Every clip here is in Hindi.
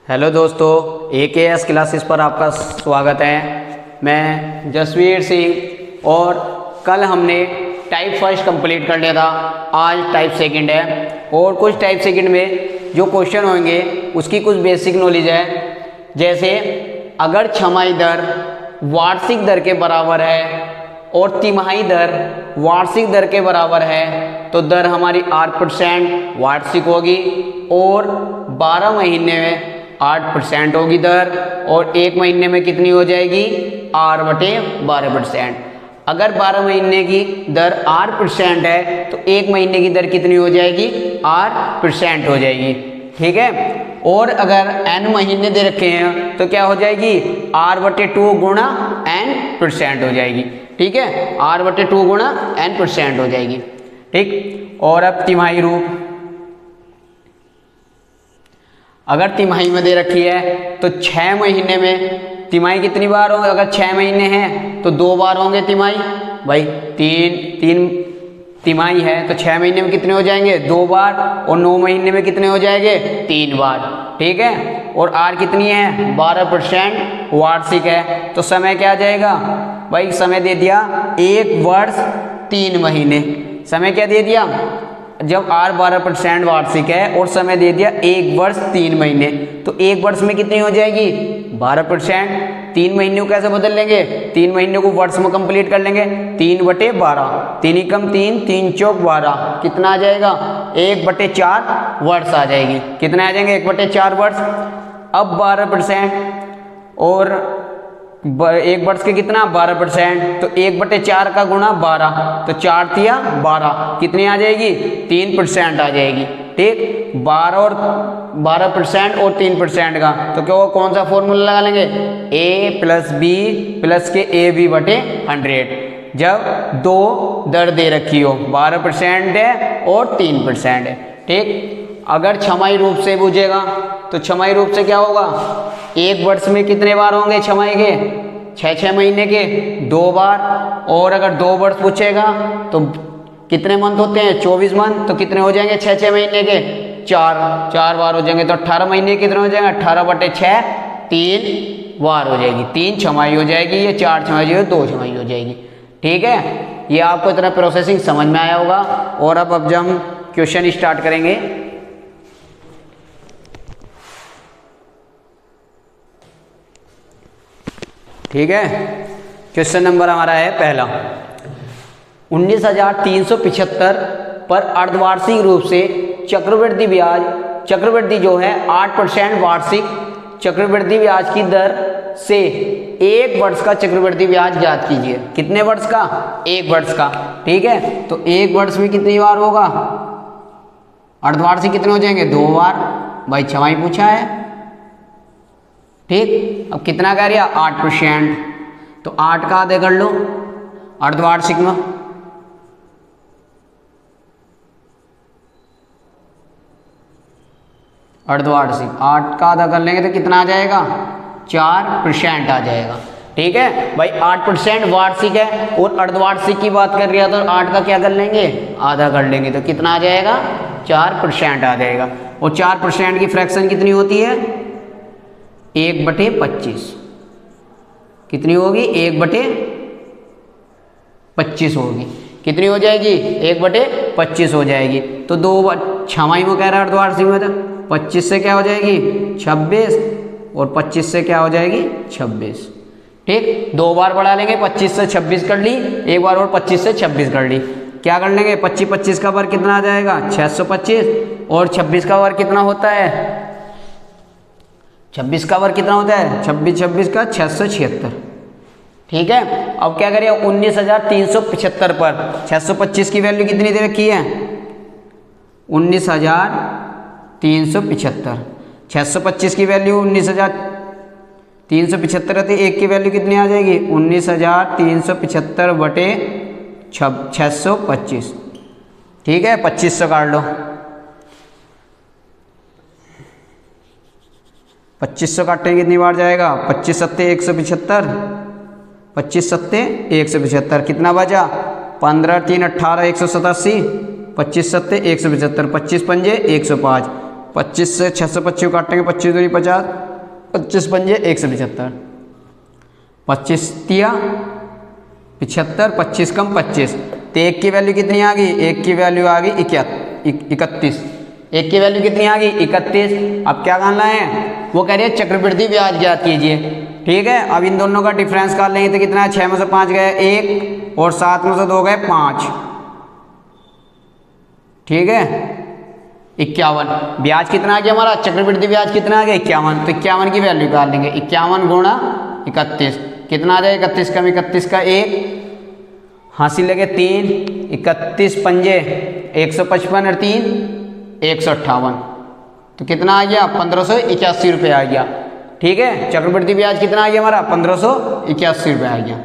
हेलो दोस्तों, AKS क्लासेस पर आपका स्वागत है। मैं जसवीर सिंह और कल हमने टाइप फर्स्ट कंप्लीट कर लिया था। आज टाइप सेकंड है और कुछ टाइप सेकंड में जो क्वेश्चन होंगे उसकी कुछ बेसिक नॉलेज है। जैसे अगर छमाही दर वार्षिक दर के बराबर है और तिमाही दर वार्षिक दर के बराबर है तो दर हमारी 8% वार्षिक होगी और 12 महीने में 8% होगी दर और एक महीने में कितनी हो जाएगी 8/12%। अगर 12 महीने की दर 8% है तो एक महीने की दर कितनी हो जाएगी 8% हो जाएगी। ठीक है। और अगर n महीने दे रखे हैं तो क्या हो जाएगी r/2 गुणा n% हो जाएगी। ठीक है, r/2 गुणा n% हो जाएगी। ठीक। और अब तिमाही रूप, अगर तिमाही में दे रखी है तो 6 महीने में तिमाही कितनी बार होंगे। अगर 6 महीने हैं तो 2 बार होंगे तिमाही। भाई तीन तिमाही है तो 6 महीने में कितने हो जाएंगे 2 बार और 9 महीने में कितने हो जाएंगे 3 बार। ठीक है। और r कितनी है 12% वार्षिक है तो समय क्या आ जाएगा। भाई समय दे दिया 1 वर्ष 3 महीने। समय क्या दे दिया, जब r 12% वार्षिक है और समय दे दिया 1 वर्ष 3 महीने तो 1 वर्ष में कितनी हो जाएगी 12%। 3 महीने को कैसे बदल लेंगे, 3 महीने को वर्ष में कंप्लीट कर लेंगे। 3/12, 3 एकम 3, 3 चौक 12, कितना आ जाएगा 1/4 वर्ष आ जाएगी। कितना आ जाएंगे 1/4 वर्ष। अब 12% और 1 वर्ष के कितना 12% तो 1/4 का गुणा 12 तो 4 तिया 12 कितनी आ जाएगी 3% आ जाएगी। ठीक, 12% और 3% का तो क्या कौन सा फॉर्मूला लगा लेंगे a + b + के AB/100। जब दो दर दे रखी हो 12% है और 3% है। ठीक। अगर छमाही रूप से पूछेगा तो छमाही रूप से क्या होगा, 1 वर्ष में कितने बार होंगे छमाही के 6 महीने के 2 बार। और अगर 2 वर्ष पूछेगा तो कितने मंथ होते हैं 24 मंथ तो कितने हो जाएंगे 6 महीने के 4 बार हो जाएंगे। तो 18 महीने कितने हो जाएंगे 18/6 3 बार हो जाएगी। 3 छमाही हो जाएगी, ये 4 छमाही हो 2 छमाही हो जाएगी। ठीक है, ये आपको इतना प्रोसेसिंग समझ में आया होगा। और अब जब हम क्वेश्चन स्टार्ट करेंगे ठीक है। क्वेश्चन नंबर हमारा है पहला, 19,375 पर अर्धवार्षिक रूप से चक्रवृद्धि ब्याज, चक्रवृद्धि जो है 8% वार्षिक चक्रवृद्धि ब्याज की दर से 1 वर्ष का चक्रवृद्धि ब्याज ज्ञात कीजिए। कितने वर्ष का 1 वर्ष का। ठीक है, तो 1 वर्ष में कितनी बार होगा अर्धवार्षिक कितने हो जाएंगे 2 बार। भाई छमाही पूछा है। ठीक, अब कितना कह रहा 8% तो 8 का आधे कर लो अर्धवार्षिक में। अर्धवार्षिक 8 का आधा कर लेंगे तो कितना आ जाएगा 4% आ जाएगा। ठीक है भाई, 8% वार्षिक है और अर्धवार्षिक की बात कर रहा तो 8 का क्या कर लेंगे आधा कर लेंगे तो कितना आ जाएगा 4% आ जाएगा। और 4% की फ्रैक्शन कितनी होती है 1/25। कितनी होगी 1/25 होगी। कितनी हो जाएगी 1/25 हो जाएगी। तो 2 छमाही में कह रहा है अर्धवार्षिक में तो 25 से क्या हो जाएगी 26 और 25 से क्या हो जाएगी 26। ठीक, 2 बार बढ़ा लेंगे 25 से 26 कर ली, 1 बार और 25 से 26 कर ली। क्या कर लेंगे 25 का वर्ग कितना आ जाएगा 625 और 26 का वर्ग कितना होता है 26 का वर्ग कितना होता है 26 का 676। ठीक है, अब क्या करें 19,375 पर 625 की वैल्यू कितनी दे रखी है 19,375। 625 की वैल्यू 19,375 रहती है, 1 की वैल्यू कितनी आ जाएगी 19,375/625। ठीक है, 25 से काट लो। 25 से काटेंगे कितनी बार जाएगा 25 सत्ते 175, 25 सत्ते 175 कितना बचा 15 3 18 187, 25 सत्ते 175, 25 पंजे 105, 25 से 625 काटेंगे, 25 दूनी 50, 25 पंजे 175, 25 तिया 75, 25 कम 25, तो एक की वैल्यू कितनी आ गई? एक की वैल्यू आ गई 31। एक की वैल्यू कितनी आ गई? 31। अब क्या करना है? वो कह रही है चक्रवृद्धि ब्याज ज्ञात कीजिए। ठीक है, अब इन दोनों का डिफरेंस कर लेंगे तो कितना है? 6 में से 5 गए 1 और 7 में से 2 गए 5। ठीक है, 51। ब्याज कितना आ गया हमारा? चक्रवृद्धि ब्याज कितना आ गया? 51। तो 51 की वैल्यू निकाल लेंगे। 51 गुणा 31 कितना आ जाएगा? 31 कम 31 का 1, हासिल लगे 3, 31 पंजे 155 और 3 158, तो कितना आ गया? 1581 रुपये आ गया। ठीक है, चक्रवृद्धि ब्याज कितना आ गया हमारा? 1581 रुपये आ गया।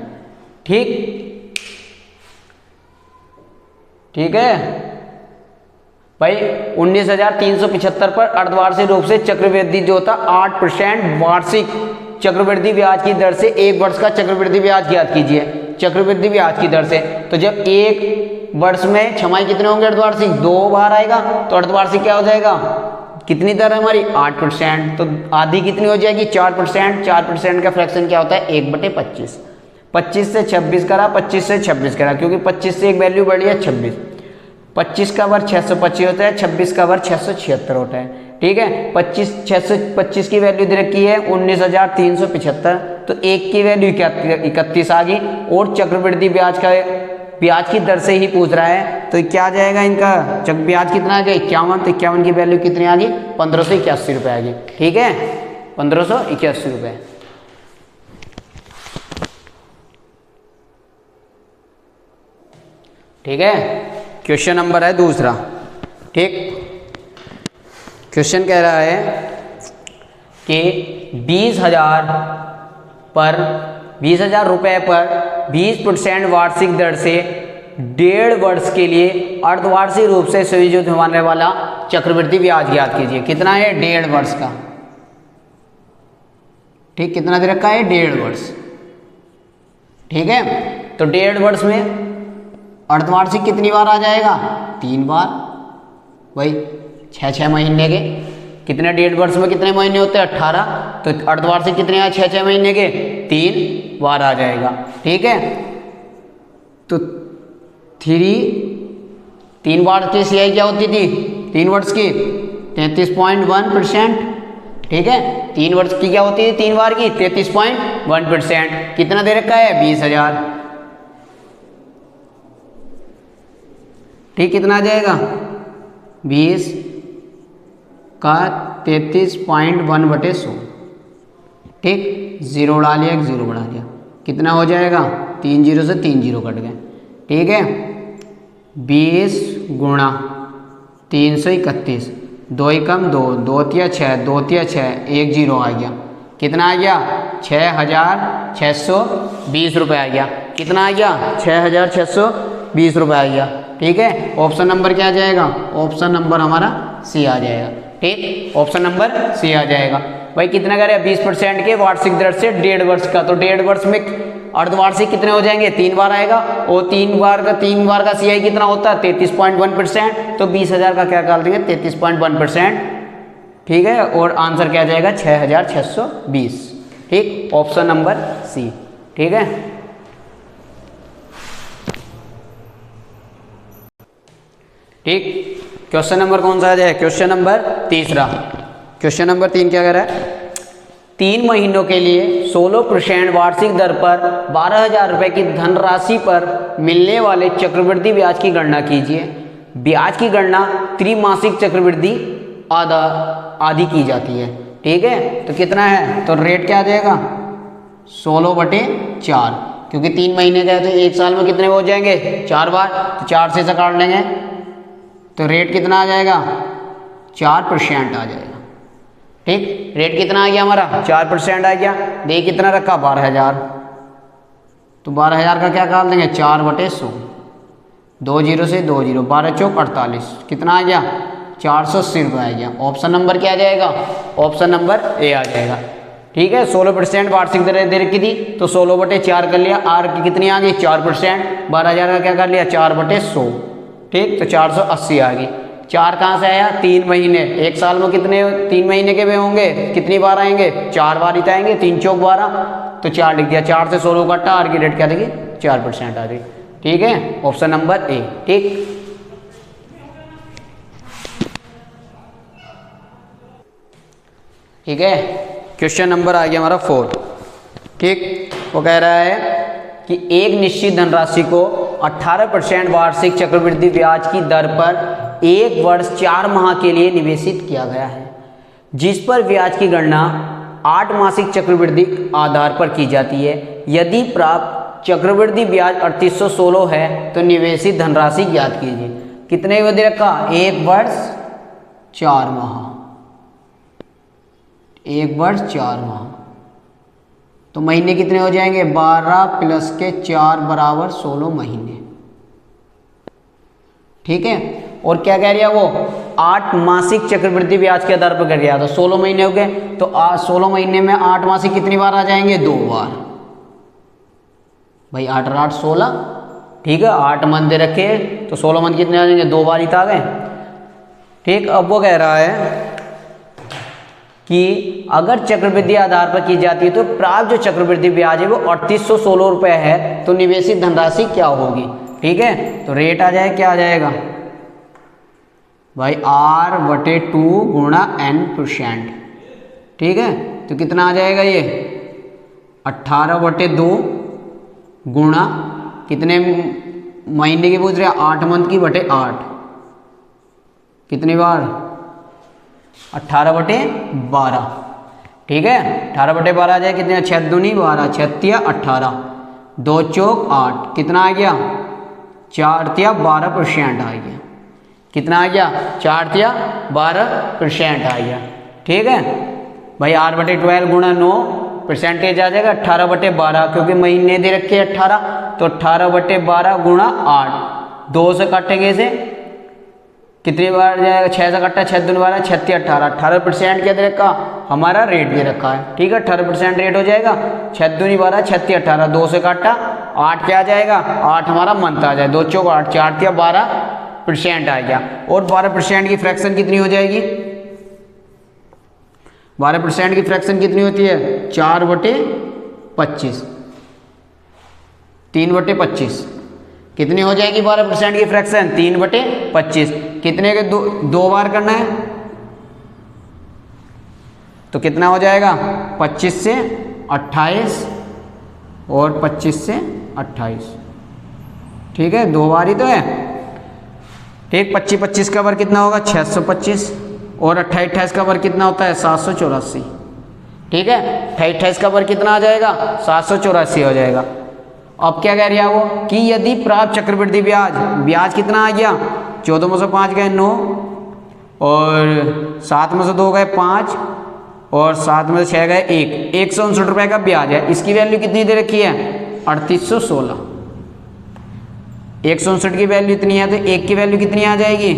ठीक है भाई, 19,375 पर अर्धवार्षिक रूप से चक्रवृद्धि जो था 8% वार्षिक चक्रवृद्धि ब्याज की दर से 1 वर्ष का चक्रवृद्धि ब्याज ज्ञात कीजिए। चक्रवृद्धि ब्याज की दर से, तो जब 1 वर्ष में छमाही कितने होंगे? अर्धवार्षिक 2 बार आएगा, तो अर्धवार्षिक क्या हो जाएगा? कितनी दर है हमारी? 8%, तो आधी कितनी हो जाएगी? 4%। 4% का फ्रैक्शन क्या होता है? 1/25। 25 से 26 करा, 25 से 26 करा, क्योंकि 25 से एक वैल्यू बढ़ी है 26। 25 का वर्ग 625 होता है, 26 का वर्ग 676 होता है। ठीक है, 625 की वैल्यू दे रखी है 19,375, तो एक की वैल्यू 31 आ गई, और चक्रवृद्धि ब्याज की दर से ही पूछ रहा है, तो क्या आ जाएगा इनका? ब्याज कितना आ गया? 51। तो 51 की वैल्यू कितनी आ गई? 1581 रुपये आ गई। ठीक है, 1581 रुपये। ठीक है, क्वेश्चन नंबर है दूसरा। ठीक, क्वेश्चन कह रहा है कि 20,000 रुपये पर 20% वार्षिक दर से 1.5 वर्ष के लिए अर्धवार्षिक रूप से संयोजित होने वाला चक्रवृद्धि ब्याज ज्ञात कीजिए। कितना है? 1.5 वर्ष का। ठीक, कितना दे रखा है? 1.5 वर्ष। ठीक है, तो 1.5 वर्ष में अर्धवार्षिक कितनी बार आ जाएगा? 3 बार। वही 6 महीने के, कितने 1.5 वर्ष में कितने महीने होते हैं? 18। तो अर्धवार्षिक कितने आए? 6 महीने के 3 बार आ जाएगा। ठीक है, तो 3 बार की सीआई क्या होती थी 3 वर्ष की? 33.1%। ठीक है, 3 वर्ष की क्या होती है? 3 बार की 33.1%। कितना दे रखा है? 20,000। ठीक, कितना आ जाएगा? 20 का 33.1/100। ठीक, 0 उड़ा लिया, 1 0 बढ़ा लिया, कितना हो जाएगा? 3 0 से 3 0 कट गए। ठीक है, 20 गुणा 331, 2 कम 2, 2 तिया 6, 2 तिया 6, 1 0 आ गया। कितना आ गया? 6,620 रुपये आ गया। कितना आ गया? 6,620 रुपये आ गया। ठीक है, ऑप्शन नंबर क्या आ जाएगा? ऑप्शन नंबर हमारा सी आ जाएगा। ठीक, ऑप्शन नंबर सी आ जाएगा। भाई कितना करे? 20% के वार्षिक दर से 1.5 वर्ष का, तो 1.5 वर्ष में अर्धवार्षिक कितने हो जाएंगे? 3 बार आएगा, और 3 बार का सीआई कितना होता है? 33.1%। तो 20,000 का क्या कर देंगे? 33.1%। ठीक है, और आंसर क्या आ जाएगा? 6,620। ठीक, ऑप्शन नंबर सी। ठीक है, ठीक, क्वेश्चन नंबर कौन सा आ जाए? क्वेश्चन नंबर तीसरा। क्वेश्चन नंबर 3 क्या कह रहा है? 3 महीनों के लिए 16% वार्षिक दर पर 12,000 रुपये की धनराशि पर मिलने वाले चक्रवृद्धि ब्याज की गणना कीजिए। ब्याज की गणना त्रिमासिक चक्रवृद्धि आदि की जाती है। ठीक है, तो कितना है? तो रेट क्या आ जाएगा? 16/4, क्योंकि 3 महीने का है तो 1 साल में कितने हो जाएंगे? 4 बार, तो 4 से काट लेंगे, तो रेट कितना आ जाएगा? 4% आ जाएगा। ठीक, रेट कितना आ गया हमारा? 4% आ गया। दे कितना रखा? 12,000, तो 12,000 का क्या काट देंगे? 4/100, 2 0 से 2 0, 12 चौक 48, कितना आ गया? 480 रुपये आ गया। ऑप्शन नंबर क्या आ जाएगा? ऑप्शन नंबर ए आ जाएगा। ठीक है, 16% वार्षिक दर दे रखी थी, तो 16/4 कर लिया। आर की कितनी आ गई? 4%। 12,000 का क्या कर लिया? 4/100। ठीक, तो 480 आ गई। 4 कहाँ से आया, 3 महीने, एक साल में कितने 3 महीने के में होंगे, कितनी बार आएंगे, 4 बार ही तो आएंगे, 3 चौक 12, तो 4 लिख दिया। 4 से 16 काटा, आर की रेट क्या देगी 4% आ रही। ठीक है, ऑप्शन नंबर ए। ठीक, ठीक है, क्वेश्चन नंबर आ गया हमारा 4। ठीक, वो कह रहा है कि एक निश्चित धनराशि को 18% वार्षिक चक्रवृद्धि ब्याज की दर पर 1 वर्ष 4 माह के लिए निवेशित किया गया है, जिस पर ब्याज की गणना 8 मासिक चक्रवृद्धि आधार पर की जाती है। यदि प्राप्त चक्रवृद्धि ब्याज 3816 है तो निवेशित धनराशि ज्ञात कीजिए। कितने को दे रखा, 1 वर्ष 4 माह, 1 वर्ष 4 माह, तो महीने कितने हो जाएंगे, 12 प्लस के 4 बराबर 16 महीने। ठीक है, और क्या कह रहा है वो, 8 मासिक चक्रवृद्धि ब्याज के आधार पर कर गया, तो 16 महीने हो गए, तो 16 महीने में 8 मासिक कितनी बार आ जाएंगे, 2 बार भाई, 8 और 8 16। ठीक है, 8 मंथ दे रखे तो 16 मंथ कितने आ जाएंगे, 2 बार ही तो आ गए। ठीक, अब वो कह रहा है कि अगर चक्रवृद्धि आधार पर की जाती है तो प्राप्त जो चक्रवृद्धि ब्याज है वो 3816 रुपये है, तो निवेशित धनराशि क्या होगी। ठीक है, तो रेट आ जाए, क्या आ जाएगा भाई, R/2 गुणा N%। ठीक है, तो कितना आ जाएगा ये, 18/2 गुणा कितने महीने की पूछ रहे, 8 मंथ की बटे 8, कितनी बार, 18/12। ठीक है, 18/12 आ जाए, कितने 6 दूनी 12, 6 तिया 18, 2 चौक 8, कितना आ गया, 4 तिया 12% आ गया। कितना आ गया, 4 तिया 12% आ गया। ठीक है भाई, R/12 गुणा 9 परसेंटेज आ जाएगा 18/12, क्योंकि महीने दे रखे 18, तो 18/12 गुणा 8, 2 से काटेंगे इसे, कितनी बार जाएगा, 6 से कट्टा, 6 दूनी 12, 6 तिया 18, 18% क्या दे रखा, हमारा रेट दे रखा है। ठीक है, 18% रेट हो जाएगा, 6 दूनी 12, 6 तिया 18, 2 से काटा, 8 क्या आ जाएगा, 8 हमारा मंथ आ जाए, 2 चौक 8, 4 तिया 12% आ गया। और 12% की फ्रैक्शन कितनी हो जाएगी, 12% की फ्रैक्शन कितनी होती है, 4/25, 3/25, कितनी हो जाएगी 12% की फ्रैक्शन, 3/25, कितने के 2 बार करना है, तो कितना हो जाएगा, 25 से 28 और 25 से 28। ठीक है, 2 बार ही तो है। ठीक, 25 का वर्ग कितना होगा, 625, और 28 का वर्ग कितना होता है, 784। ठीक है, 28 का वर्ग कितना आ जाएगा, 784 हो जाएगा। अब क्या कह रहा है वो, कि यदि प्राप्त चक्रवृद्धि ब्याज कितना आ गया, 14 में से 5 गए 9, और 7 में से 2 गए 5, और 7 में से 6 गए 1, 159 रुपये का ब्याज है। इसकी वैल्यू कितनी दे रखी है, 3816। 159 की वैल्यू इतनी है, तो 1 की वैल्यू कितनी आ जाएगी,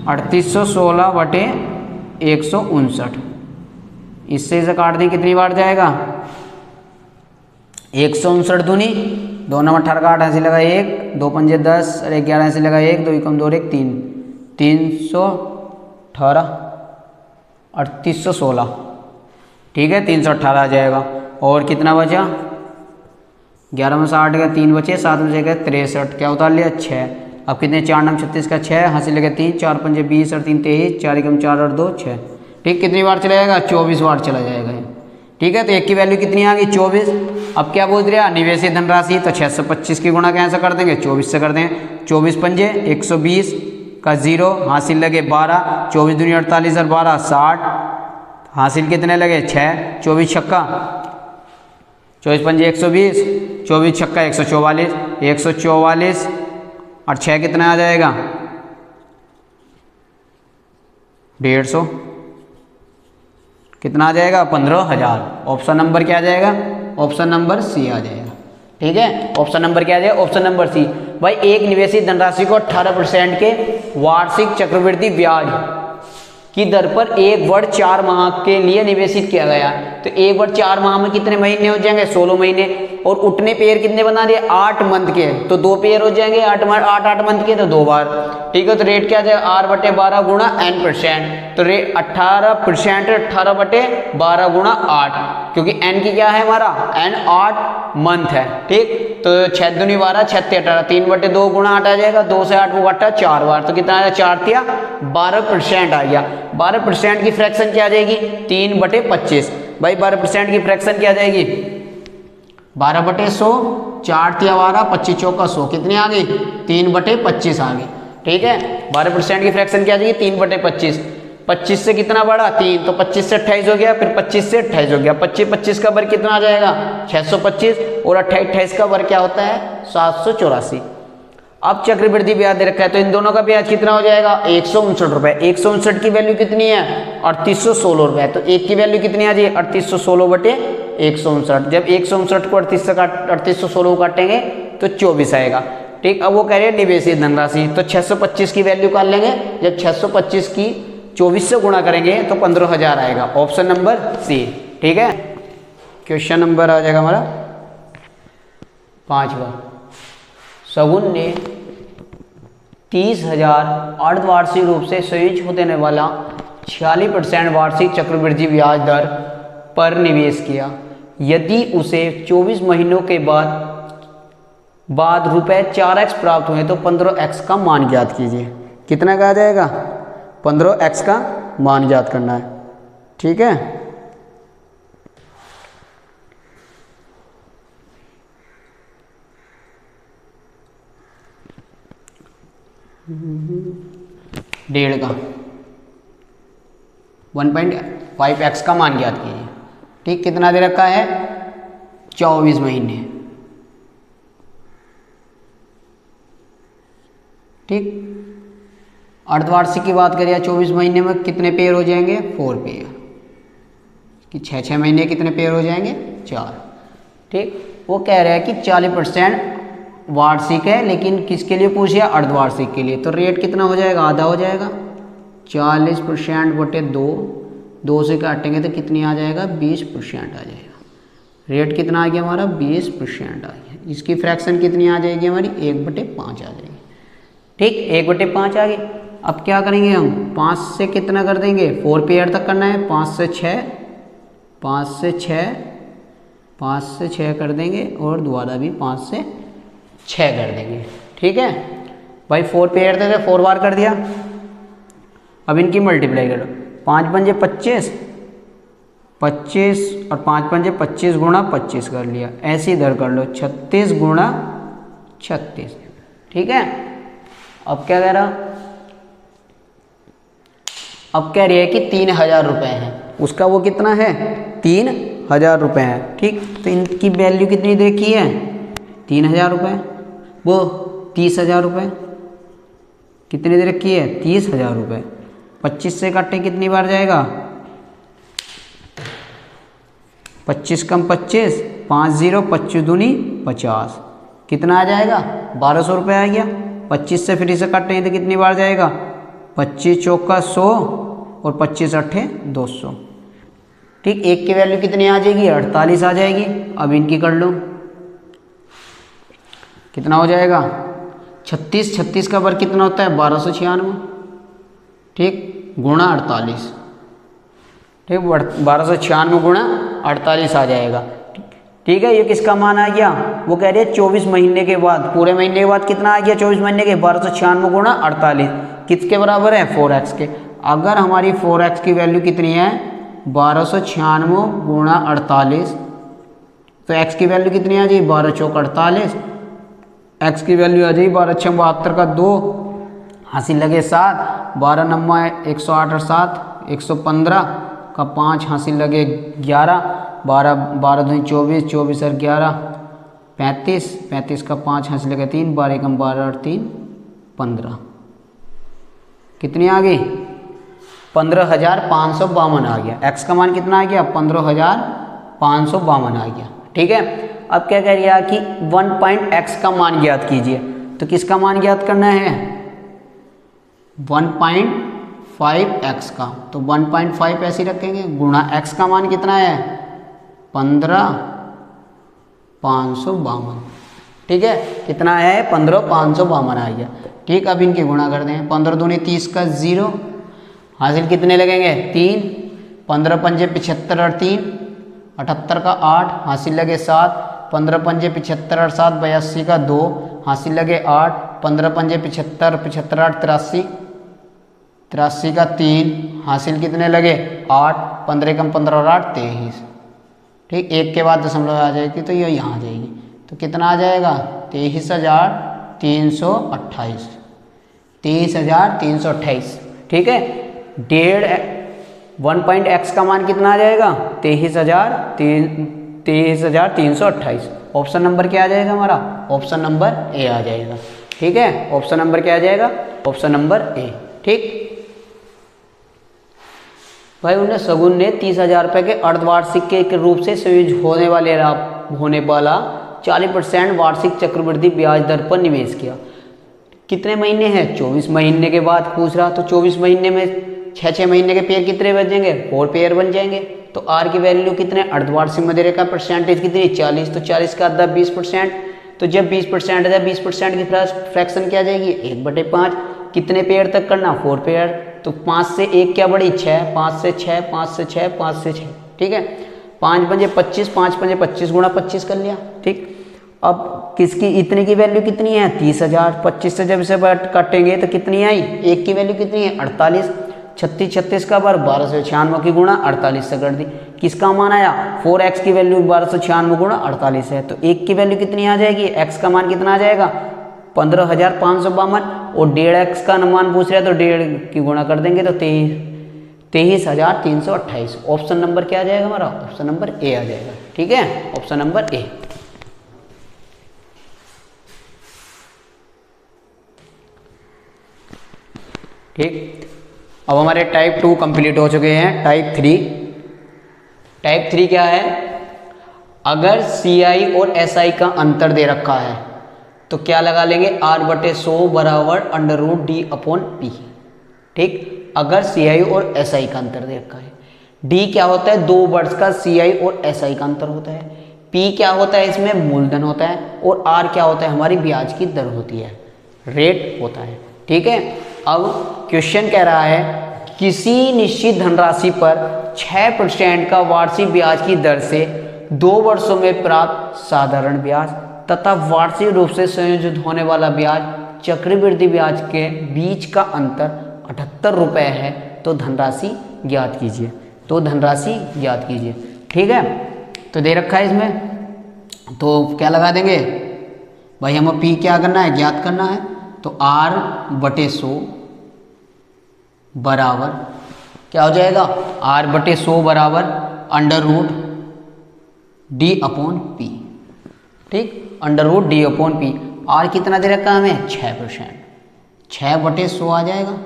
3816/159। इससे इसे काट दें, कितनी बार जाएगा, 159 दूनी 2 नंबर 18 का 8 ऐसे लगा 1, 2 पंजे 10 और 11 ऐसे लगा 1, 2 कम 2 1 3, 318, 3816। ठीक है, 318 आ जाएगा। और कितना बचा, 11 में से 8 गया, 3 बचे, 7 में से गए 63, क्या उतार लिया 6। अब कितने, 4 9 36 का 6, हासिल लगे 3, 4 पंजे 20 और 3 23, 4 कम 4 और 2 6। ठीक, कितनी बार चला जाएगा, 24 बार चला जाएगा ये। ठीक है, तो 1 की वैल्यू कितनी आ गई, 24। अब क्या बोल रहा, निवेशित धनराशि, तो 625 की गुणा कैसे कर देंगे, 24 से कर देंगे, 24 पंजे 120 का 0, हासिल लगे 12, 24 दूनी 48 और 12 60, हासिल कितने लगे 6, 24 छक्का 24 पंजे 120, 24 छक्का 144, 144 और 6 कितना आ जाएगा 150, कितना आ जाएगा 15,000। ऑप्शन नंबर क्या आ जाएगा, ऑप्शन नंबर सी आ जाएगा। ठीक है, ऑप्शन नंबर क्या आ जाएगा, ऑप्शन नंबर सी। भाई, एक निवेशित धनराशि को 18% के वार्षिक चक्रवृद्धि ब्याज की दर पर 1 वर्ष 4 माह के लिए निवेशित किया गया। तो 1 वर्ष 4 माह में कितने महीने हो जाएंगे, 16 महीने। और उठने पेयर कितने बना दिए 8 मंथ के, तो 2 पेयर हो जाएंगे 8 मंथ के, तो 2 बार। ठीक है, तो रेट क्या आ जाएगा R/12 गुणा n%, तो रेट 18% 18/12 गुणा 8, क्योंकि n की क्या है हमारा n 8 मंथ है। ठीक, तो 6 दूनी 12 6 × 18 3/2 गुणा 8 आ जाएगा, 2 से 8 को काटा 4 बार, तो कितना आया 4 × 12% आ गया। 12% की फ्रैक्शन क्या आ जाएगी 3/25। भाई 12% की फ्रैक्शन क्या आ जाएगी 12/100, 4 × 12 25 चौका 100, कितनी आ गई 3/25 आ गई। ठीक है, 12% की फ्रैक्शन क्या आ जाएगी 3/25। 25 से कितना बढ़ा 3, तो 25 से 28 हो गया, फिर 25 से 28 हो गया, 25 का वर्ग कितना आ जाएगा 625, और 28 का वर्ग क्या होता है 784। अब चक्रवृद्धि ब्याज दे रखा है, तो इन दोनों का ब्याज कितना हो जाएगा 159 रुपए। 159 की वैल्यू कितनी है 3816 रुपए, तो एक की वैल्यू कितनी आ जाएगी 3816/159। जब 159 को 3816 काटेंगे तो 24 आएगा। ठीक, अब वो कह रहे हैं निवेशित धनराशि, तो 625 की वैल्यू कर लेंगे, जब 625 की 24 से गुणा करेंगे तो 15,000 आएगा, ऑप्शन नंबर सी। ठीक है, क्वेश्चन नंबर आ जाएगा हमारा 5वां। शगुन ने 30,000 अर्धवार्षिक रूप से संयोजित होने वाला 46% वार्षिक चक्रवृद्धि ब्याज दर पर निवेश किया। यदि उसे 24 महीनों के बाद रुपए 4x प्राप्त हुए तो 15x का मान ज्ञात कीजिए। कितना का आ जाएगा 15x का मान ज्ञात करना है। ठीक है, डेढ़ का 1.5x का मान ज्ञात कीजिए। ठीक, कितना दे रखा है 24 महीने। ठीक, अर्धवार्षिक की बात करिए 24 महीने में कितने पेयर हो जाएंगे 4 पेयर, कि 6 महीने कितने पेयर हो जाएंगे 4। ठीक, वो कह रहा है कि 40% वार्षिक है, लेकिन किसके लिए पूछ लिया अर्धवार्षिक के लिए, तो रेट कितना हो जाएगा आधा हो जाएगा 40%/2, 2 से काटेंगे तो कितनी आ जाएगा 20% आ जाएगा। रेट कितना आ गया हमारा 20% आ गया। इसकी फ्रैक्शन कितनी आ जाएगी हमारी 1/5 आ जाएगी। ठीक, 1/5 आ गई। अब क्या करेंगे हम 5 से कितना कर देंगे 4 पेयर तक करना है, 5 से 6 5 से 6 कर देंगे, और दोबारा भी 5 से 6 कर देंगे। ठीक है भाई, 4 पेयर थे 4 बार कर दिया। अब इनकी मल्टीप्लाई करो, 5 पंजे 25 और 5 पंजे 25 गुणा 25 कर लिया, ऐसे इधर कर लो 36 गुणा 36। ठीक है, अब क्या कह रहा, अब कह रही है कि 3,000 रुपये हैं, उसका वो कितना है 3,000 रुपये है। ठीक, तो इनकी वैल्यू कितनी देखी है 3,000 रुपये, वो 30,000 रुपये, कितनी दे रखी है 30,000 रुपये। 25 से काटे कितनी बार जाएगा 25 कम 25 5 0 25 दूनी 50, कितना आ जाएगा 1,200 रुपये आ गया। 25 से फिर इसे काटेंगे तो कितनी बार जाएगा 25 चौका 100 और 25 अट्ठे 200। ठीक, एक की वैल्यू कितनी आ जाएगी 48 आ जाएगी। अब इनकी कर लो, कितना हो जाएगा 36 का वर्ग कितना होता है 1296। ठीक, गुणा 48। ठीक, 1296 गुणा 48 आ जाएगा। ठीक है, ये किसका मान आ गया, वो कह रहे हैं 24 महीने के बाद, पूरे महीने के बाद कितना आ गया 24 महीने के 1296 गुणा 48 किसके बराबर है 4x के। अगर हमारी 4x की वैल्यू कितनी है 1296 गुणा 48, तो x की वैल्यू कितनी आ जाएगी 12 चौक 48, x की वैल्यू आ जाएगी 12 6 72 का 2 हासिल लगे 7, 12 9 108 और 7 115 का 5 हासिल लगे 11, 12 2 24 24 और 11 35, 35 का 5 हासिल लगे 3, 12 कम 12 और 3 15, कितनी आ गई 15,552 आ गया। x का मान कितना आ गया 15,552 आ गया। ठीक है, अब क्या कह रहा है कि 1.x का मान ज्ञात कीजिए, तो किसका मान ज्ञात करना है 1.5x का, तो 1.5 ऐसे रखेंगे गुणा x का मान कितना है 15 1552। ठीक है, कितना आया है? 15,552 आ गया। ठीक, अब इनके गुणा कर दें। 15 दूनी 30 का 0, हासिल कितने लगेंगे? 3। 15 पंजे 75 और 3 78 का 8, हासिल लगे 7। 15 पंजे 75 और 7 82 का 2, हासिल लगे 8। 15 पंजे 75 75 8 83, 83 का 3, हासिल कितने लगे? 8। 15 कम 15 और 8 23। ठीक, एक के बाद दशमलव आ जाएगी तो ये यहाँ आ जाएगी, तो कितना आ जाएगा? 23,328। 23,328। ठीक है, 1.x का मान कितना आ जाएगा? 23,328। ऑप्शन नंबर क्या आ जाएगा हमारा? ऑप्शन नंबर ए आ जाएगा। ठीक है, ऑप्शन नंबर क्या आ जाएगा? Option number A. ठीक भाई, उन्हें शगुन ने 30,000 रुपये के अर्धवार्षिक के रूप से संयोजित होने वाला 40% वार्षिक चक्रवृद्धि ब्याज दर पर निवेश किया। कितने महीने हैं? 24 महीने के बाद पूछ रहा, तो 24 महीने में 6 महीने के पेयर कितने बन जाएंगे? 4 पेयर बन जाएंगे। तो आर की वैल्यू कितने? अर्धवार्षिक मदिरे का परसेंटेज कितनी? 40। तो 40 का आधा 20%। तो जब 20% है, 20% की फ्रैक्शन क्या आ जाएगी? 1/5। कितने पेयर तक करना? 4 पेयर। तो 5 से 1 क्या बढ़ी? 6। 5 से 6, 5 से 6, 5 से 6। ठीक है, 5 पंजे 25, 5 पंजे 25 गुणा 25 कर लिया। ठीक, अब किसकी इतने की वैल्यू कितनी है? 30,000। 25 से जब इसे काटेंगे तो कितनी आई? 1 की वैल्यू कितनी है? 48। 36 36 का बार 1296 की गुणा 48 से कर दी। किसका मान आया? 4x की वैल्यू 1296 गुणा 48 है, तो 1 की वैल्यू कितनी आ जाएगी? x का मान कितना आ जाएगा? 15,552। और 1.5x का मान पूछ रहा है तो 1.5 की गुणा कर देंगे तो 23,328। ऑप्शन नंबर क्या आ जाएगा हमारा? ऑप्शन नंबर ए आ जाएगा। ठीक है, ऑप्शन नंबर ए। ठीक, अब हमारे टाइप 2 कंप्लीट हो चुके हैं। टाइप 3। टाइप 3 क्या है? अगर CI और SI का अंतर दे रखा है तो क्या लगा लेंगे? R/100 बराबर √D/P। ठीक, अगर CI और SI का अंतर दे रखा है। D क्या होता है? 2 वर्ष का CI और SI का अंतर होता है। P क्या होता है? इसमें मूलधन होता है। और R क्या होता है? हमारी ब्याज की दर होती है, रेट होता है। ठीक है, अब क्वेश्चन कह रहा है किसी निश्चित धनराशि पर 6% का वार्षिक ब्याज की दर से 2 वर्षों में प्राप्त साधारण ब्याज तथा वार्षिक रूप से संयोजित होने वाला ब्याज चक्रवृद्धि ब्याज के बीच का अंतर 78 रुपये है, तो धनराशि ज्ञात कीजिए। तो धनराशि ज्ञात कीजिए। ठीक है, तो दे रखा है इसमें, तो क्या लगा देंगे भाई? हमें P क्या करना है? ज्ञात करना है। तो R/100 बराबर क्या हो जाएगा? R/100 बराबर √D/P। ठीक, √D/P। R कितना दे रखा है हमें? 6%। 6/100 आ जाएगा।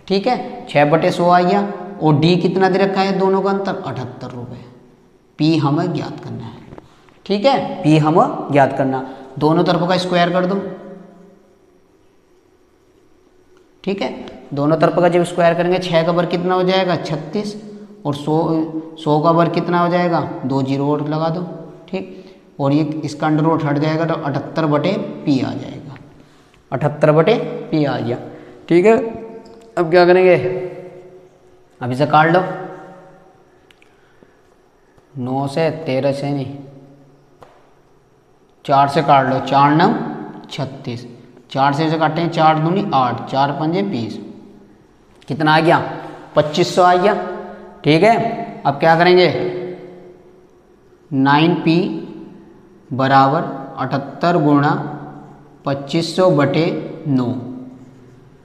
ठीक है, 6/100 आ गया। और D कितना दे रखा है? दोनों का अंतर 78 रुपये। P हमें ज्ञात करना है। ठीक है, P हमें ज्ञात करना। दोनों तरफों का स्क्वायर कर दो। ठीक है, दोनों तरफ का जब स्क्वायर करेंगे 6 का वर्ग कितना हो जाएगा? 36। और 100 का वर्ग कितना हो जाएगा? 2 जीरो और लगा दो। ठीक, और ये इसका अंडर रूट हट जाएगा तो 78/P आ जाएगा। 78/P आ गया। ठीक है, अब क्या करेंगे? अब इसे काट लो। 9 से 13 से नहीं, 4 से काट लो। 4 9 36। 4 से काटेंगे 4 दूनी 8, 4 पंजे 20। कितना आ गया? 2500 आ गया। ठीक है, अब क्या करेंगे? 9P बराबर 78 गुणा 2500/9।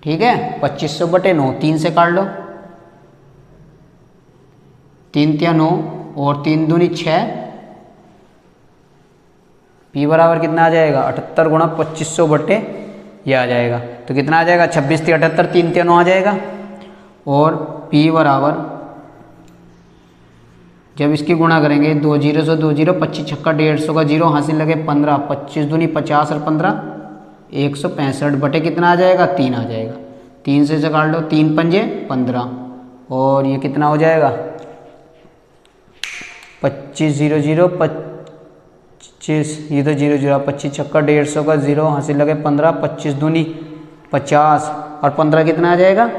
ठीक है, 2500/9। 3 से काट लो। 3 तिया 9 और 3 दूनी 6। P बराबर कितना आ जाएगा? 78 गुणा 2500/, ये आ जाएगा। तो कितना आ जाएगा? 26 × 78, 3 × 9 आ जाएगा। और P बराबर जब इसकी गुणा करेंगे 2 0 से 2 0, 25 छक्का 150 का 0, हासिल लगे 15। 25 दूनी 50 और 15 165 कितना आ जाएगा? 3 आ जाएगा। 3 से काट लो। 3 पंजे 15 और ये कितना हो जाएगा? 25 0 0, 25, ये तो 0 0, 25 छक्का 150 का 0, हासिल लगे 15, 25 दूनी 50 और 15 कितना आ जाएगा,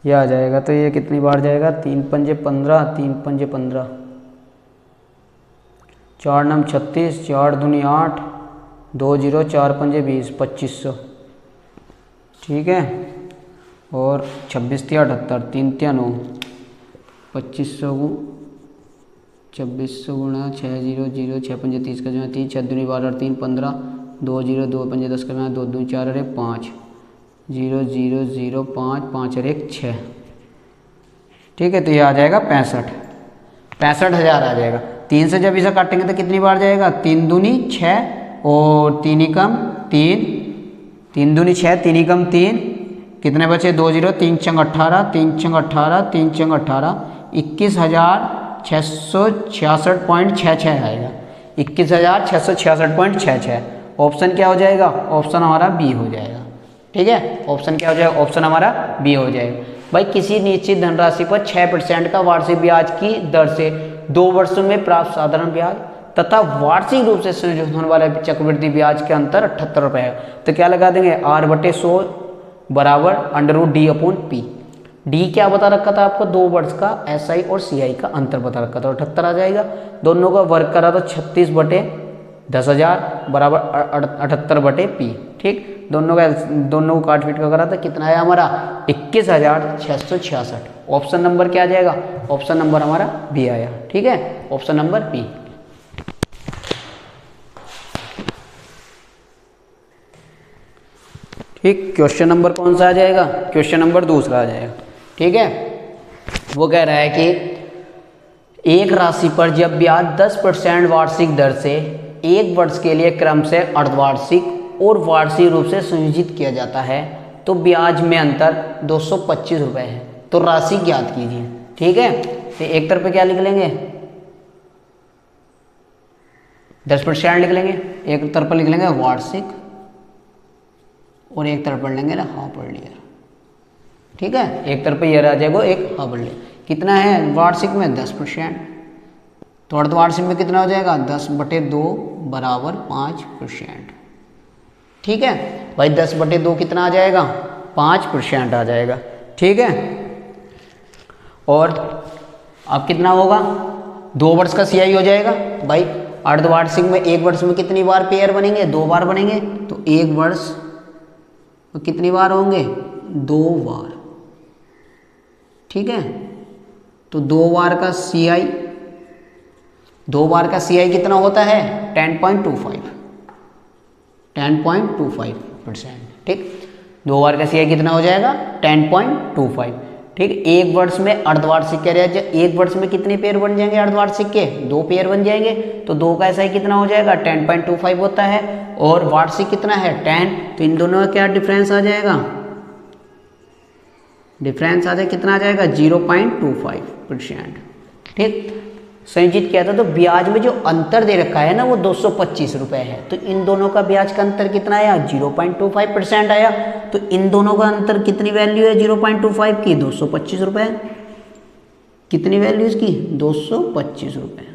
ये आ जाएगा। तो ये कितनी बार जाएगा, 3 पंजे 15, 3 पंजे 15, 4 नम 36, 4 दूनी 8, 2 0, 4 पंजे 20, 2500। ठीक है, और 26 3 78, 3 3 9, 2500 2600 गुणा 6 0 0, 6 पंजे 30 का जो 3, 6 दूनी 12, 3 15, 2 0, 2 पंजे 10 का 2 दूनी 4 और 1 5, 0 0 0 5 5 और 1 6। ठीक है, तो ये आ जाएगा 65,000 आ जाएगा। 3 से जब इसे काटेंगे तो कितनी बार जाएगा, 3 दूनी 6 और 3 ही कम 3, 3 दूनी 6, 3 ही कम 3, कितने बचे, 2 0, 3 चंग 18, 3 चंग 18, 3 चंग 18, 21,666.66 आएगा, 21,666.66। ऑप्शन क्या हो जाएगा, ऑप्शन हमारा बी हो जाएगा। ठीक है, ऑप्शन क्या हो जाएगा, ऑप्शन हमारा बी हो जाएगा। भाई किसी निश्चित धनराशि पर 6% का वार्षिक ब्याज की दर से 2 वर्षों में प्राप्त साधारण ब्याज तथा वार्षिक रूप से संयोजित होने वाले चक्रवृद्धि ब्याज के अंतर 78 रुपये है। तो क्या लगा देंगे, R/100 बराबर √D/P। डी क्या बता रखा था आपको, 2 वर्ष का SI और CI का अंतर बता रखा था, 78 आ जाएगा। दोनों का वर्ग करा तो 36/10,000 बराबर 78/P। ठीक, दोनों को काट पीट का करा तो कितना है हमारा, 21,666। ऑप्शन नंबर क्या आ जाएगा, ऑप्शन नंबर हमारा बी आया। ठीक है, ऑप्शन नंबर बी। ठीक, क्वेश्चन नंबर कौन सा आ जाएगा, क्वेश्चन नंबर दूसरा आ जाएगा। ठीक है, वो कह रहा है कि एक राशि पर जब ब्याज 10% वार्षिक दर से 1 वर्ष के लिए क्रम से अर्धवार्षिक और वार्षिक रूप से संयोजित किया जाता है तो ब्याज में अंतर 225 रुपये है। तो राशि ज्ञात कीजिए। ठीक है, तो एक तरफ पे क्या लिख लेंगे, 10% लिख लेंगे, एक तरफ पर लिख लेंगे वार्षिक और एक तरफ पढ़ लेंगे ना हाफ ईयर। ठीक है, एक तरफ पे ये आ जाएगा, एक हाफ ईयर। कितना है वार्षिक में 10%, तो अर्धवार्षिक में कितना हो जाएगा, 10/2 बराबर 5%। ठीक है भाई, 10/2 कितना आ जाएगा, 5% आ जाएगा। ठीक है, और अब कितना होगा, 2 वर्ष का CI हो जाएगा। भाई अर्धवार्षिक में 1 वर्ष में कितनी बार पेयर बनेंगे, 2 बार बनेंगे, तो 1 वर्ष तो कितनी बार होंगे, 2 बार। ठीक है, तो 2 बार का CI, 2 बार का CI कितना होता है, 10.25%। ठीक, 2 बार का CI कितना हो जाएगा, 10.25। ठीक, 1 वर्ष में अर्धवार्षिक कह रहे हैं, 1 वर्ष में कितने पेयर बन जाएंगे अर्धवार्षिक के, 2 पेयर बन जाएंगे। तो 2 का SI कितना हो जाएगा, 10.25 होता है, और वार्षिक कितना है 10। तो इन दोनों का क्या डिफरेंस आ जाएगा, डिफरेंस आ जाए कितना आ जाएगा, 0.25%। ठीक, संयोजित किया था तो ब्याज में जो अंतर दे रखा है ना वो 225 रुपये है। तो इन दोनों का ब्याज का अंतर कितना आया, 0.25% आया। तो इन दोनों का अंतर कितनी वैल्यू है 0.25 की, 225 रुपये। कितनी वैल्यू इसकी, 225 रुपये।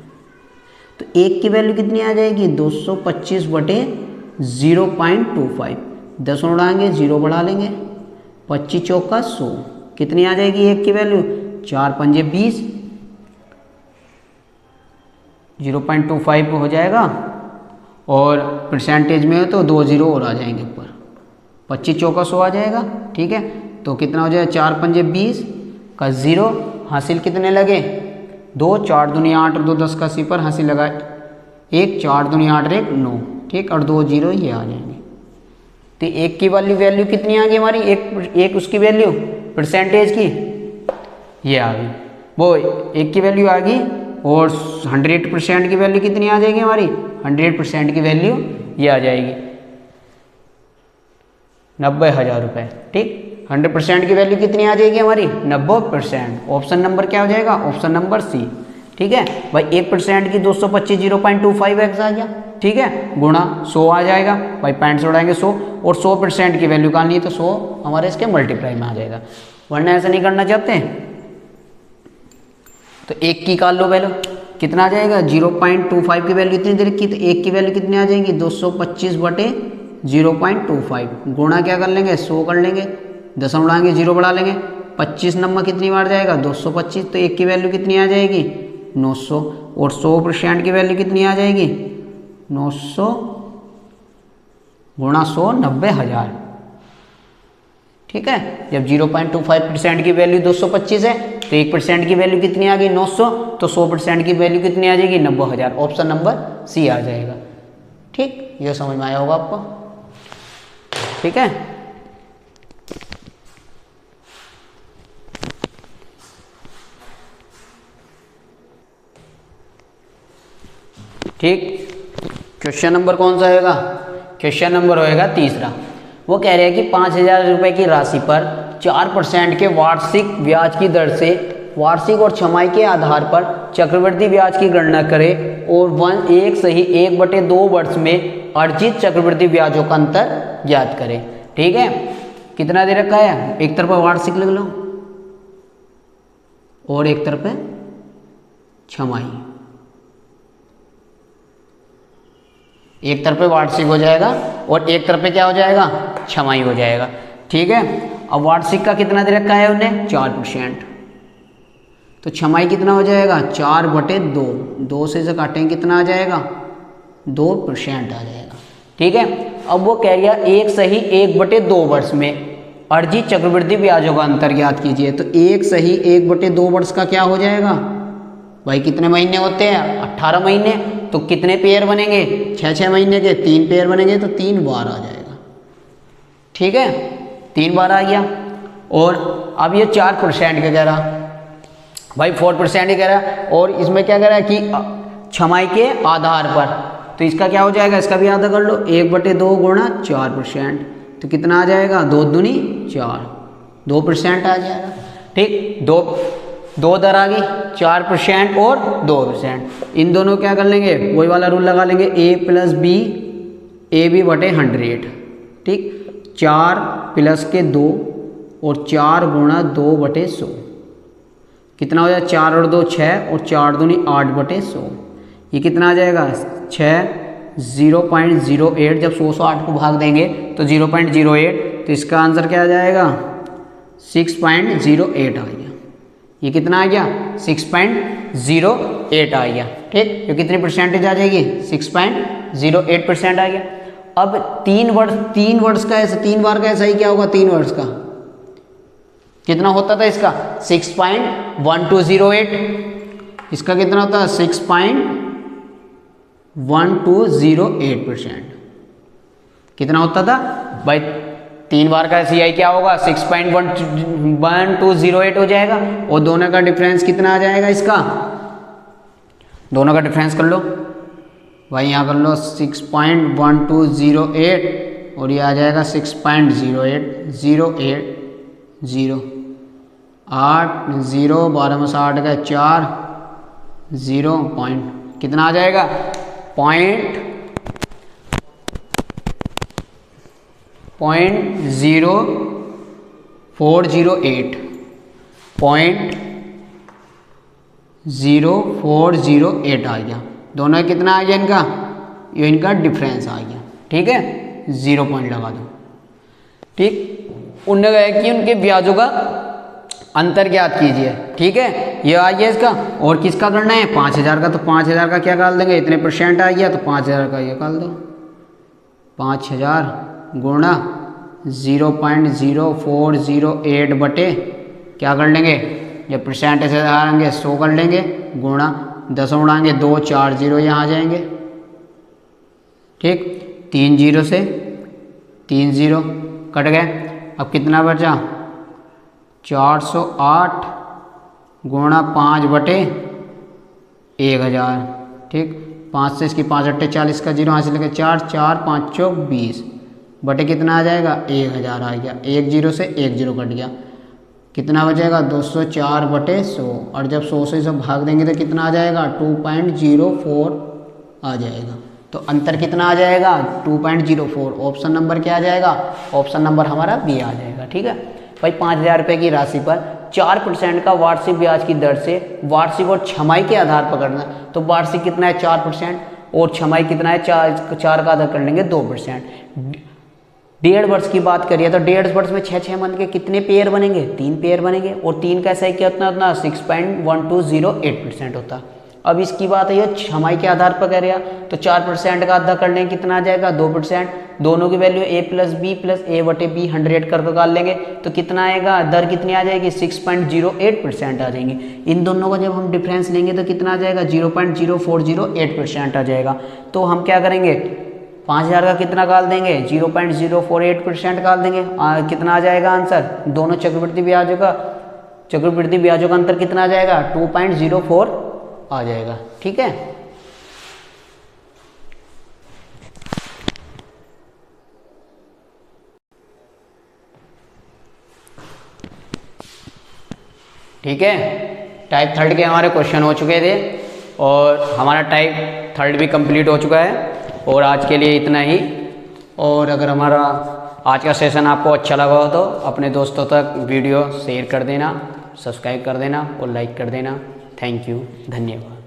तो एक की वैल्यू कितनी आ जाएगी, 225/0.25। 10 उड़ाएंगे, 0 बढ़ा लेंगे, 25 चौका 100, कितनी आ जाएगी एक की वैल्यू, 4 पंजे 20, 0.25 हो जाएगा। और परसेंटेज में हो तो 2 0 और आ जाएंगे ऊपर, 25 चौका 100 आ जाएगा। ठीक है, तो कितना हो जाएगा, 4 पंजे 20 का 0, हासिल कितने लगे 2, 4 दूनी 8 और 2 10 का 80 पर हासिल लगा 1, 4 दूनी 8 और 1 9। ठीक, और 2 0 ये आ जाएंगे। तो एक की वाली वैल्यू कितनी आ गई हमारी, एक उसकी वैल्यू परसेंटेज की ये आ गई, वो एक की वैल्यू आ गई। और 100% की वैल्यू कितनी आ जाएगी हमारी, 100% की वैल्यू ये आ जाएगी 90,000 रुपये। ठीक, 100% की वैल्यू कितनी आ जाएगी हमारी, 90%। ऑप्शन नंबर क्या हो जाएगा, ऑप्शन नंबर सी। ठीक है भाई, 1% की 225 0.25x आ गया। ठीक है, गुणा 100 आ जाएगा भाई, 65 से उड़ाएंगे 100, और 100% की वैल्यू निकालनी है तो 100 हमारे इसके मल्टीप्लाई में आ जाएगा। वरना ऐसा नहीं करना चाहते। तो 1 की निकाल लो पहले, कितना आ जाएगा 0.25 की वैल्यू इतनी दे रखी, तो 1 की वैल्यू कितनी आ जाएगी 225 बटे 0.25 गुणा क्या कर लेंगे 100 कर लेंगे, दशम उड़ाएंगे 0 बढ़ा लेंगे, 25 नंबर कितनी बार जाएगा 225, तो 1 की वैल्यू कितनी आ जाएगी 900, और 100% की वैल्यू कितनी आ जाएगी 900 गुणा 100 90,000। ठीक है, जब 0.25% की वैल्यू 225 है तो 1% की वैल्यू कितनी आ गई 900, तो 100% की वैल्यू कितनी आ जाएगी 90,000। ऑप्शन नंबर सी आ जाएगा। ठीक, ये समझ में आया होगा आपको। ठीक है, ठीक। क्वेश्चन नंबर कौन सा होगा, क्वेश्चन नंबर होएगा तीसरा। वो कह रहे हैं कि 5,000 रुपये की राशि पर 4% के वार्षिक ब्याज की दर से वार्षिक और छमाही के आधार पर चक्रवृद्धि ब्याज की गणना करें और एक सही 1/2 वर्ष में अर्जित चक्रवृद्धि ब्याजों का अंतर ज्ञात करें। ठीक है, कितना दे रखा है, एक तरफ वार्षिक लिख लो और एक तरफ छमाही, एक तरफ वार्षिक हो जाएगा और एक तरफ क्या हो जाएगा छमाही हो जाएगा। ठीक है, अब वार्षिक का कितना दे रखा है उन्हें 4%, तो छमाही कितना हो जाएगा 4/2, 2 से काटेंगे कितना आ जाएगा 2% आ जाएगा। ठीक है, अब वो कह रहा एक सही 1/2 वर्ष में अर्जित चक्रवृद्धि ब्याजों का अंतर ज्ञात कीजिए। तो एक सही 1/2 वर्ष का क्या हो जाएगा भाई, कितने महीने होते हैं 18 महीने, तो कितने पेयर बनेंगे 6 महीने के, 3 पेयर बनेंगे, तो 3 बार आ जाएगा। ठीक है, 3 बार आ गया। और अब ये 4% का कह रहा भाई, 4% ही कह रहा है, और इसमें क्या कह रहा है कि छमाही के आधार पर, तो इसका क्या हो जाएगा, इसका भी आधा कर लो, 1/2 गुणा 4%, तो कितना आ जाएगा 2 दूनी 4, 2% आ जाएगा। ठीक, दो दर आ गई 4% और 2%, इन दोनों क्या कर लेंगे वही वाला रूल लगा लेंगे, AB/100। ठीक, 4 प्लस के 2 और 4 गुणा 2/100, कितना हो जाएगा 4 और 2 6 और 4 दूनी 8/100, ये कितना आ जाएगा 6 0.08, जब 100 8 को भाग देंगे तो 0.08, तो इसका आंसर क्या आ जाएगा 6.08 आ गया। ये कितना आ गया 6.08 आ गया। ठीक, ये कितनी परसेंटेज आ जाएगी 6.08% आ गया। अब 3 वर्ष का ऐसा 3 बार का ऐसा ही क्या होगा 3 वर्ष का कितना होता था इसका 6.1208, इसका कितना होता है 6.1208%, कितना होता था भाई 3 बार का CI क्या होगा 6.1208 हो जाएगा, और दोनों का डिफरेंस कितना आ जाएगा, इसका दोनों का डिफरेंस कर लो भाई, यहाँ कर लो 6.1208 और ये आ जाएगा 6.0808 0 12 में 60 का 4 0 पॉइंट कितना आ जाएगा 0.0408 आ गया। दोनों कितना आ गया इनका, ये इनका डिफरेंस आ गया। ठीक है, 0 पॉइंट लगा दो। ठीक, उन्होंने कहा कि उनके ब्याजों का अंतर ज्ञात कीजिए। ठीक है, ये आ गया इसका, और किसका करना है 5,000 का, तो 5,000 का क्या डाल देंगे, इतने % आ गया तो 5,000 का ये डाल दो, 5,000 गुणा 0.0408 बटे क्या कर लेंगे, जब परसेंटेज आएंगे 100 कर लेंगे, गुणा 10 उड़ाएंगे 2 4 0 यहाँ आ जाएंगे। ठीक, 3 0 से 3 0 कट गए, अब कितना बचा 408 गुणा 5 बटे 1,000। ठीक, 5 से इसकी 5 8 40 का 0 यहाँ से लेकर 4 4 5 चौक 20 बटे कितना आ जाएगा 1,000 आ गया, 1 0 से 1 0 कट गया, कितना बचेगा 204 बटे 100, और जब 100 से सब भाग देंगे तो कितना आ जाएगा 2.04 आ जाएगा। तो अंतर कितना आ जाएगा 2.04। ऑप्शन नंबर क्या आ जाएगा, ऑप्शन नंबर हमारा बी आ जाएगा। ठीक है, भाई 5,000 रुपये की राशि पर 4% का वार्षिक ब्याज की दर से वार्षिक और छमाही के आधार पर करना। तो वार्षिक कितना है 4% और छमाही कितना है 4 का आधा कर लेंगे 2%। 1.5 वर्ष की बात करिए तो 1.5 वर्ष में 6 मंथ के कितने पेयर बनेंगे, 3 पेयर बनेंगे, और 3 का सही क्या उतना उतना 6.1208% होता। अब इसकी बात है ये छमाही के आधार पर करेगा तो 4% का आधा कर लेंगे कितना आ जाएगा 2%। दोनों की वैल्यू a + b + a/b 100 कर निकाल लेंगे तो कितना आएगा, दर कितनी आ जाएगी 6.08% आ जाएंगी। इन दोनों का जब हम डिफरेंस लेंगे तो कितना आ जाएगा 0.0408% आ जाएगा। तो हम क्या करेंगे 5,000 का कितना निकाल देंगे 0.048% निकाल देंगे। कितना आ जाएगा आंसर, दोनों चक्रवृद्धि ब्याजों का अंतर कितना आ जाएगा 2.04 आ जाएगा। ठीक है, ठीक है। टाइप 3 के हमारे क्वेश्चन हो चुके थे और हमारा टाइप 3 भी कंप्लीट हो चुका है। और आज के लिए इतना ही। और अगर हमारा आज का सेशन आपको अच्छा लगा हो तो अपने दोस्तों तक वीडियो शेयर कर देना, सब्सक्राइब कर देना और लाइक कर देना। थैंक यू, धन्यवाद।